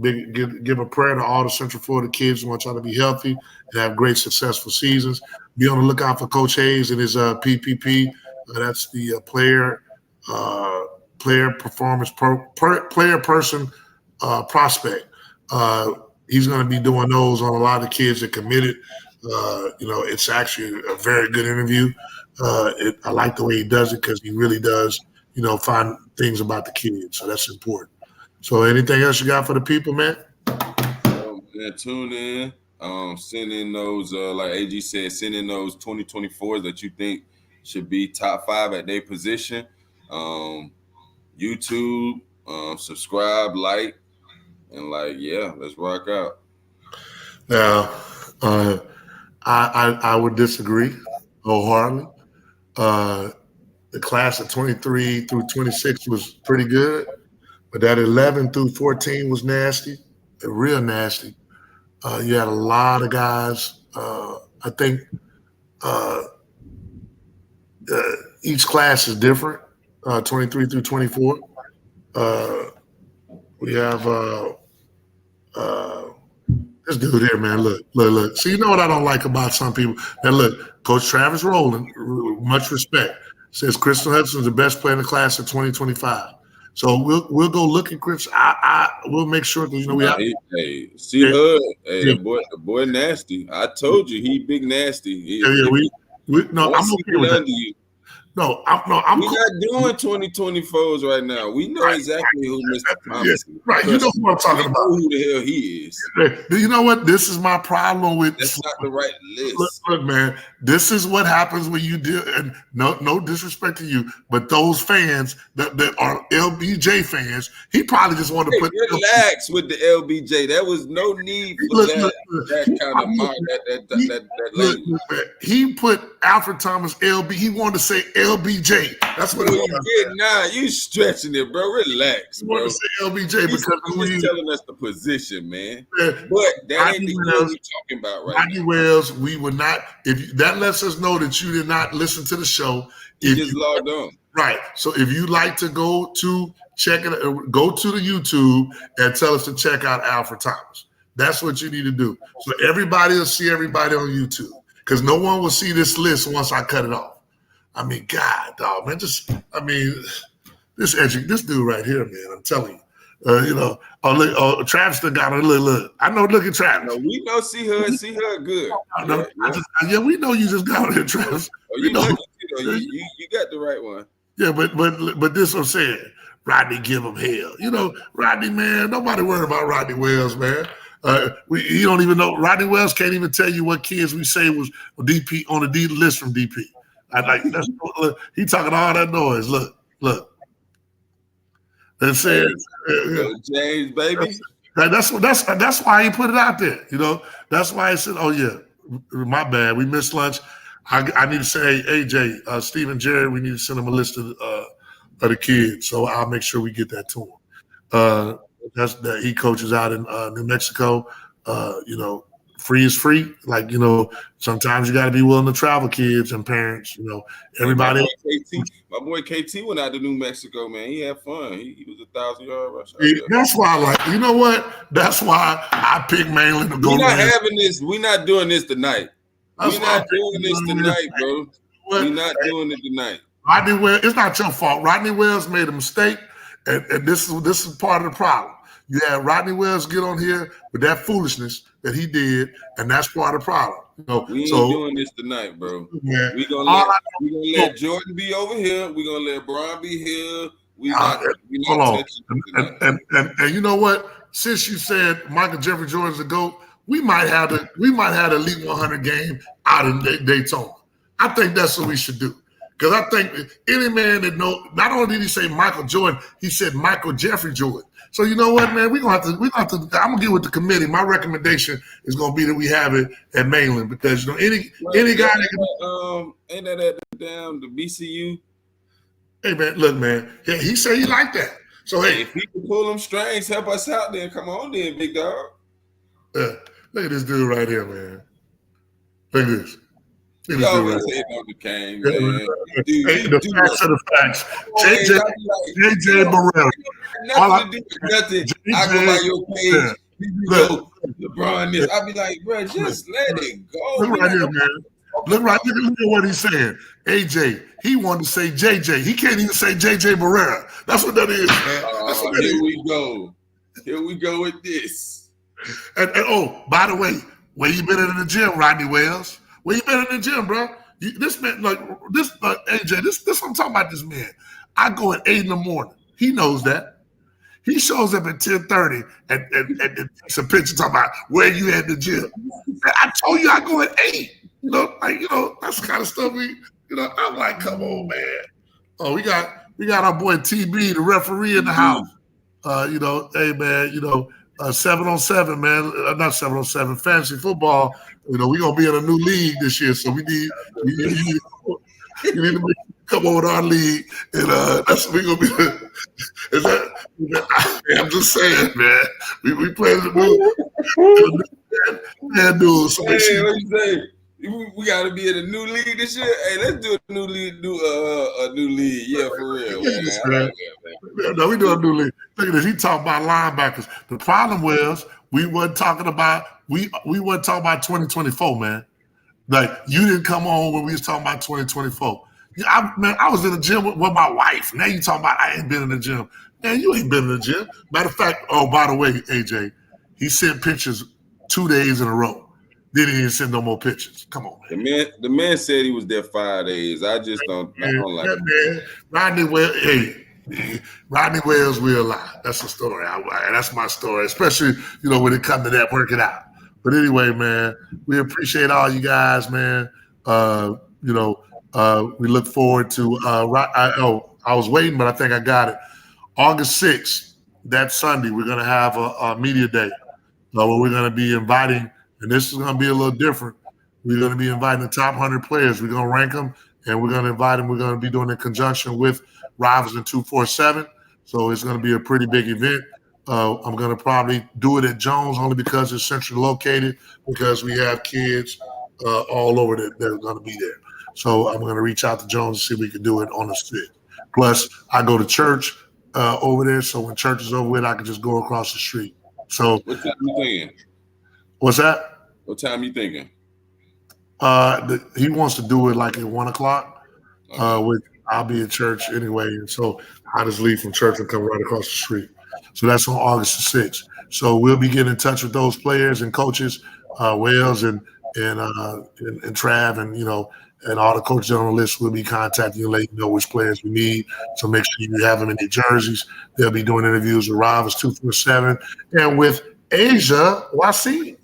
Speaker 1: give a prayer to all the Central Florida kids who want y'all to be healthy and have great, successful seasons. Be on the lookout for Coach Hayes and his PPP. That's the player player performance, player person prospect. He's going to be doing those on a lot of the kids that committed. It's actually a very good interview. I like the way he does it because he really does, find things about the kids. So that's important. So anything else you got for the people, man?
Speaker 2: Tune in. Send in those, like AG said, send in those 2024s that you think should be top 5 at their position. YouTube, subscribe, like, and let's rock out.
Speaker 1: Now, I would disagree wholeheartedly. The class of 23 through 26 was pretty good, but that 11 through 14 was nasty, real nasty. You had a lot of guys. I think each class is different, 23 through 24. We have this dude here, man. Look. See, you know what I don't like about some people? Now, look, Coach Travis Rowland, much respect, says Crystal Hudson is the best player in the class of 2025. So we'll go look at Chris. We'll make sure that we have.
Speaker 2: The boy nasty. I told you he big nasty.
Speaker 1: I'm okay with that. I'm
Speaker 2: not doing 2024s right now. We know exactly who Mr. Thomas is.
Speaker 1: Right, you know who I'm talking about.
Speaker 2: Who the hell he is.
Speaker 1: You know what? This is my problem with.
Speaker 2: That's not the right list.
Speaker 1: Look, man. This is what happens when you do. And no disrespect to you, but those fans that are LBJ fans, he probably just wanted to put.
Speaker 2: Relax with the LBJ. There was no need for that kind of mind. That language.
Speaker 1: He put Alfred Thomas LB. He wanted to say LBJ. That's what he
Speaker 2: did. Nah, you stretching it, bro. Relax.
Speaker 1: You want to say LBJ because
Speaker 2: he's telling us the position, man. But that ain't the game we're talking about right
Speaker 1: Rodney
Speaker 2: now.
Speaker 1: Wells, we would not. If that lets us know that you did not listen to the show.
Speaker 2: You just logged on.
Speaker 1: Right. So if you like to go to check it, go to the YouTube and tell us to check out Alfred Thomas. That's what you need to do. So everybody will see everybody on YouTube because no one will see this list once I cut it off. I mean, God, dog, man, this dude right here, man, I'm telling you. Travis still got a look. I know, look at Travis.
Speaker 2: No, we know see her good.
Speaker 1: We know you just got here, Travis.
Speaker 2: You got the right one.
Speaker 1: Yeah, but this what I'm saying. Rodney give him hell. Rodney, man, nobody worried about Rodney Wells, man. You don't even know. Rodney Wells can't even tell you what kids we say was DP on the D list from DP. He talking all that noise. Look. And said,
Speaker 2: James, baby.
Speaker 1: That's why he put it out there. That's why he said, "Oh yeah, my bad. We missed lunch. I need to say, hey, AJ, Stephen, Jerry, we need to send him a list of the kids. So I'll make sure we get that to him. That's that he coaches out in New Mexico. Free is free. Sometimes you got to be willing to travel, kids and parents. Everybody.
Speaker 2: My boy KT went out to New Mexico, man. He had fun. He was 1,000-yard rusher.
Speaker 1: That's why I like. You know what? That's why I picked Mainland to go.
Speaker 2: We're not having this. We're not doing this tonight. We're not doing this tonight, bro. We're not doing it tonight.
Speaker 1: Rodney Wells, it's not your fault. Rodney Wells made a mistake, and this is part of the problem. You had Rodney Wells get on here with that foolishness that he did, and that's part of the problem.
Speaker 2: We ain't doing this tonight, bro.
Speaker 1: Yeah.
Speaker 2: We're gonna let Jordan be over here. We're gonna let Brian be here. Hold
Speaker 1: on. And you know what? Since you said Michael Jeffrey Jordan's the GOAT, we might have an Elite 100 game out in Daytona. I think that's what we should do. Because I think any man that not only did he say Michael Jordan, he said Michael Jeffrey Jordan. So you know what, man? We're gonna have to. I'm gonna get with the committee. My recommendation is gonna be that we have it at Mainland because any guy that can,
Speaker 2: ain't that at the BCU?
Speaker 1: Hey man, look, man. Yeah, he said he liked that. So hey,
Speaker 2: if he can pull them strings, help us out. Then come on, then, big dog.
Speaker 1: Look at this dude right here, man. Look at this.
Speaker 2: You always say on the Kane, man.
Speaker 1: The facts are the facts. JJ Burrell.
Speaker 2: Nothing. I go by your page. You go LeBron this. I be like, bro, just let it go.
Speaker 1: Look right here, man. Look at what he's saying. AJ, he wanted to say JJ. He can't even say JJ Barrera. That's what that is, man. That's what that
Speaker 2: Here
Speaker 1: is.
Speaker 2: we go. Here we go with this.
Speaker 1: And oh, by the way, where you been in the gym, Rodney Wells? Where you been in the gym, bro? This man, AJ, this I'm talking about. This man, I go at 8 in the morning. He knows that. He shows up at 10:30 and some picture talking about where you at in the gym. I told you I go at 8. That's the kind of stuff I'm like, come on, man. Oh, we got our boy TB, the referee in the house. Hey man, 7-on-7, man. Not 7-on-7, fantasy football. We're gonna be in a new league this year, so you need to come over to our league, and that's what we're gonna be. I'm just saying, man. We playing the new dude. So
Speaker 2: hey, what you say? We got to be in a new league this year. Hey, let's do a new league. A new league. Yeah, for real.
Speaker 1: Yes, man. No, we do a new league. Look at this. He talking about linebackers. The problem was we wasn't talking about 2024, man. Like you didn't come on when we was talking about 2024. I was in the gym with my wife. Now you talking about I ain't been in the gym. Man, you ain't been in the gym. Matter of fact, oh, by the way, AJ, he sent pictures 2 days in a row. Then he didn't send no more pictures. Come on, man.
Speaker 2: The man said he was there 5 days. I just don't like it.
Speaker 1: Man, Rodney Wells will lie. That's the story. That's my story, especially, when it comes to that, work it out. But anyway, man, we appreciate all you guys, man. We look forward to I was waiting, but I think I got it. August 6th, that Sunday, we're gonna have a media day. Where we're gonna be inviting, and this is gonna be a little different. We're gonna be inviting the top 100 players. We're gonna rank them, and we're gonna invite them. We're gonna be doing it in conjunction with Rivals in 247. So it's gonna be a pretty big event. I'm gonna probably do it at Jones only because it's centrally located, because we have kids all over that are gonna be there. So I'm going to reach out to Jones and see if we can do it on the 6th. Plus, I go to church over there, so when church is over with, I can just go across the street. So,
Speaker 2: what time you thinking?
Speaker 1: What's that?
Speaker 2: What time you thinking?
Speaker 1: He wants to do it like at 1 o'clock. Which I'll be at church anyway, and so I just leave from church and come right across the street. So that's on August the 6th. So we'll be getting in touch with those players and coaches, Wells and Trav, and and all the coaches on the list will be contacting you, letting you know which players we need. So make sure you have them in your jerseys. They'll be doing interviews with Rivals 247 and with Asia Wasim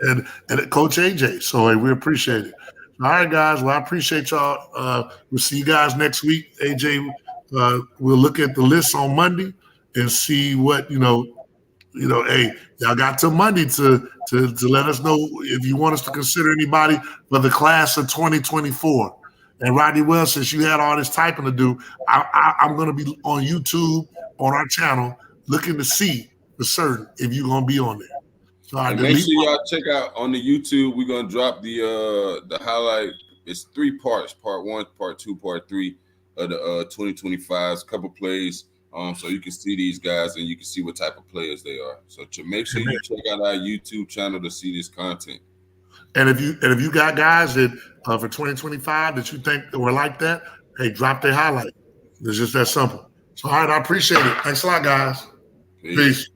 Speaker 1: and Coach AJ. So we appreciate it. All right, guys. Well, I appreciate y'all. We'll see you guys next week. AJ, we'll look at the list on Monday and see what, hey, y'all got till Monday to let us know if you want us to consider anybody for the class of 2024. And Rodney Wells, since you had all this typing to do, I'm going to be on YouTube on our channel looking to see for certain if you're going to be on there. So
Speaker 2: make sure y'all check out on the YouTube. We're going to drop the highlight. It's 3 parts: part 1, part 2, part 3 of the 2025's couple plays. So you can see these guys and you can see what type of players they are. So to make sure you check out our YouTube channel to see this content.
Speaker 1: And if you got guys that for 2025 that you think were like that, hey, drop their highlight. It's just that simple. So all right, I appreciate it. Thanks a lot, guys. Peace.